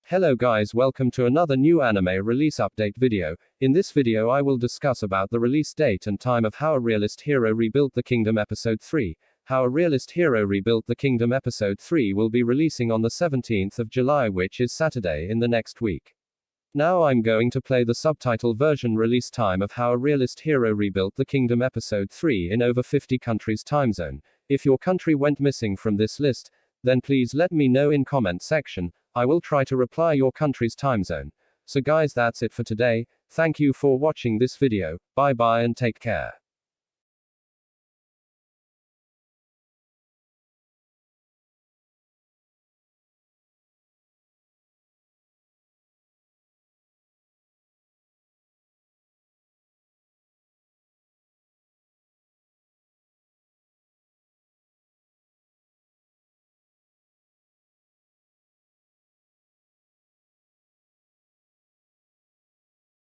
Hello guys, welcome to another new anime release update video. In this video I will discuss about the release date and time of How a Realist Hero Rebuilt the Kingdom Episode 3. How a Realist Hero Rebuilt the Kingdom Episode 3 will be releasing on the 17th of July, which is Saturday in the next week. Now I'm going to play the subtitle version release time of How a Realist Hero Rebuilt the Kingdom Episode 3 in over 50 countries time zone. If your country went missing from this list, then please let me know in comment section. I will try to reply your country's time zone. So guys, that's it for today. Thank you for watching this video. Bye bye and take care.